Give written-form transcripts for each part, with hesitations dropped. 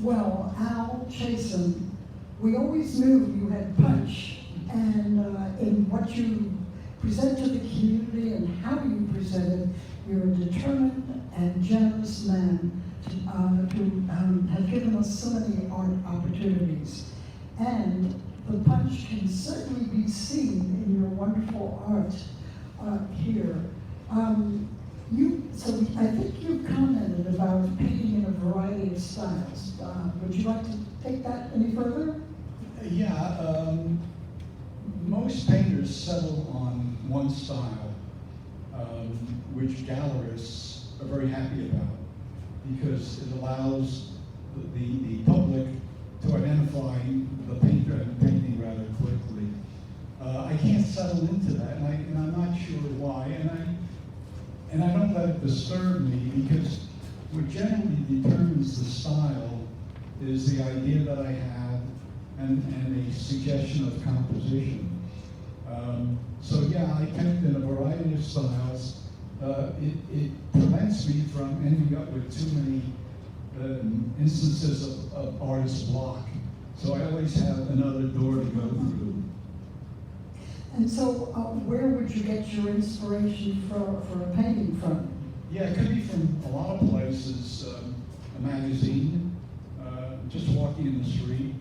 Well, Al, Chasan, we always knew you had punch, and in what you present to the community and how you present it, you're a determined and generous man to have given us so many art opportunities. And the punch can certainly be seen in your wonderful art here. So I think you commented about painting in a variety of styles. Would you like to take that any further? Yeah, most painters settle on one style, which gallerists are very happy about, because it allows the public to identify the painter and the painting rather quickly. I can't settle into that, and I'm not sure why, and I don't let it disturb me, because what generally determines the style is the idea that I have and a suggestion of composition. So yeah, I paint in a variety of styles. It prevents me from ending up with too many instances of artist block. So I always have another door to go through. And so where would you get your inspiration for a painting from? Yeah, it could be from a lot of places. A magazine, just walking in the street.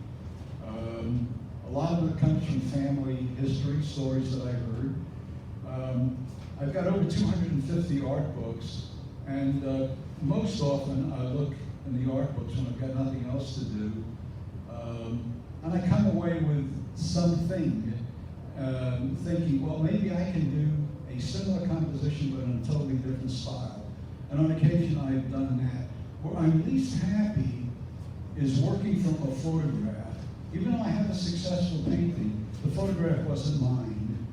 A lot of it comes from family history, stories that I heard. I've got over 250 art books, and most often I look in the art books when I've got nothing else to do, and I come away with something, thinking, well, maybe I can do a similar composition but in a totally different style. And on occasion I've done that. Where I'm least happy is working from a photograph. Even though I have a successful painting, the photograph wasn't mine.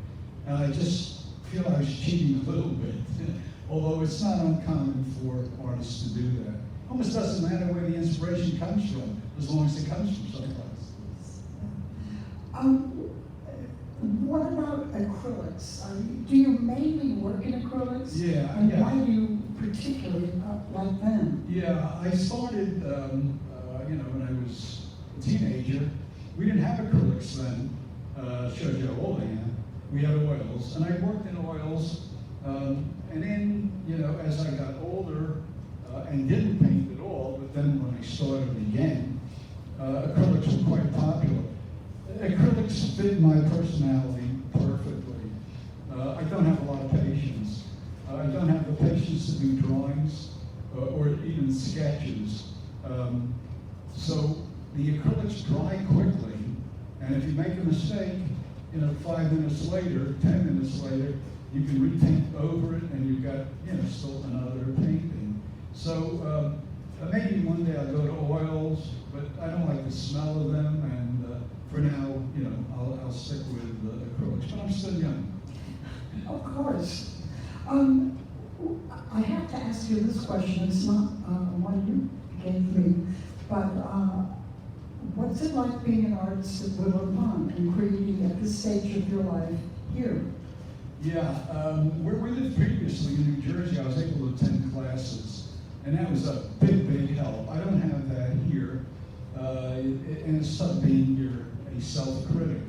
And I just feel I was cheating a little bit. Although it's not uncommon for artists to do that. Almost doesn't matter where the inspiration comes from, as long as it comes from someplace. What about acrylics? Do you mainly work in acrylics? Yeah, and yeah. why do you particularly like them? Yeah, I started, when I was a teenager. We didn't have acrylics then. Shows you how old I am. We had oils, and I worked in oils. And then, as I got older and didn't paint at all, but then when I started again, acrylics were quite popular. Acrylics fit my personality perfectly. I don't have a lot of patience. I don't have the patience to do drawings or even sketches. So the acrylics dry quickly, and if you make a mistake, 5 minutes later, 10 minutes later, you can repaint over it, and you've got, still another painting. So maybe one day I'll go to oils, but I don't like the smell of them, and for now, I'll stick with acrylics, but I'm still young. Of course. I have to ask you this question. It's not one you gave me, but what's it like being an artist at Woodland Pond and creating at this stage of your life here? Yeah, where we lived previously in New Jersey, I was able to attend classes, and that was a big, big help. I don't have that here, and it's tough being a self-critic,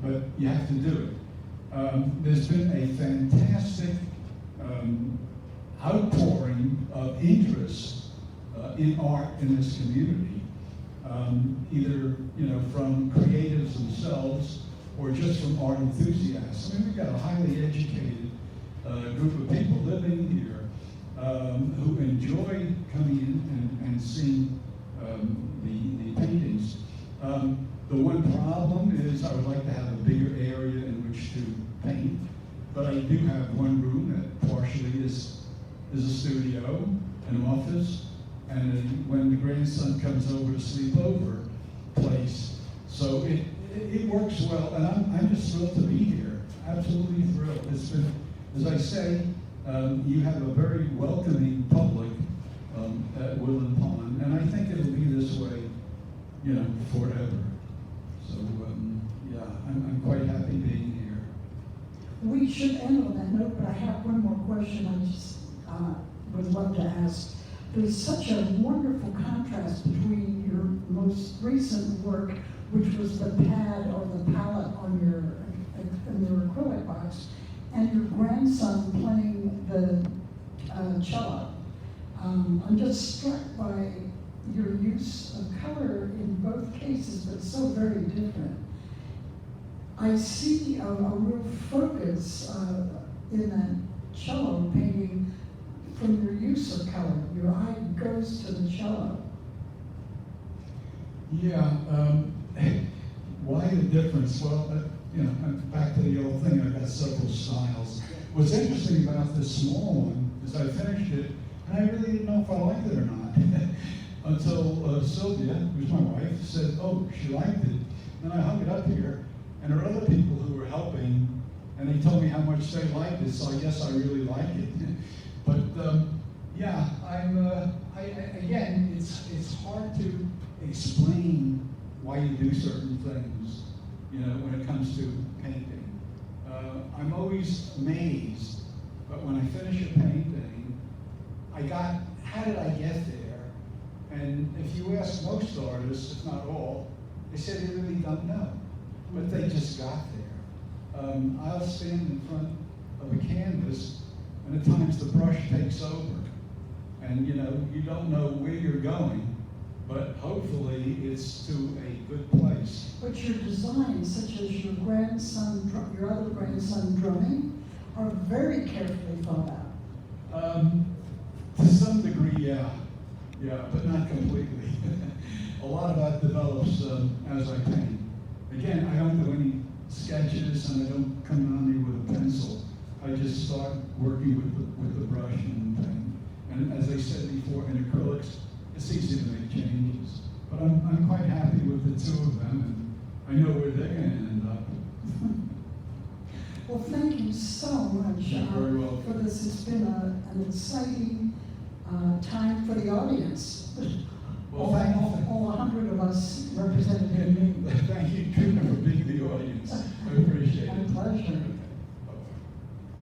but you have to do it. There's been a fantastic outpouring of interest in art in this community, either from creatives themselves or just from art enthusiasts. I mean, we've got a highly educated group of people living here who enjoy coming in and seeing the paintings. The one problem is I would like to have a bigger area in which to paint, but I do have one room that partially is a studio, an office, and when the grandson comes over to sleep over, place. So it works well, and I'm just thrilled to be here. Absolutely thrilled. It's been, as I say, you have a very welcoming public at Woodland Pond, and I think it'll be this way, forever. So yeah, I'm quite happy being here. We should end on that note, but I have one more question I just would love to ask. There's such a wonderful contrast between your most recent work, which was the pad or the palette on your acrylic box, and your grandson playing the cello. I'm just struck by your use of color in both cases, but so very different. I see a real focus in that cello painting from your use of color. Your eye goes to the cello. Yeah, why the difference? Well, back to the old thing, I've got several styles. What's interesting about this small one is I finished it, and I really didn't know if I liked it or not. Until Sylvia, who's my wife, said, oh, she liked it. And I hung it up here, and there were other people who were helping, and they told me how much they liked it, so I guess I really like it. But yeah, again, it's hard to explain why you do certain things, when it comes to painting. I'm always amazed, but when I finish a painting, how did I get there? And if you ask most artists, if not all, they say they really don't know, but they just got there. I'll stand in front of a canvas, and at times the brush takes over, and you don't know where you're going, but hopefully it's to a good place. But your designs, such as your other grandson drumming, are very carefully thought out. To some degree, yeah, but not completely. A lot of that develops as I paint. Again, I don't do any sketches, and I don't come on here with a pencil. I just start working with the brush and paint. And as I said before, in acrylics, it's easy to make changes. But I'm quite happy with the two of them, and I know where they're going to end up. Well, thank you so much You're very welcome. for this. It's been an exciting time for the audience. Well, all 100 of us represented in me. Thank you for being the audience. I appreciate it. My pleasure.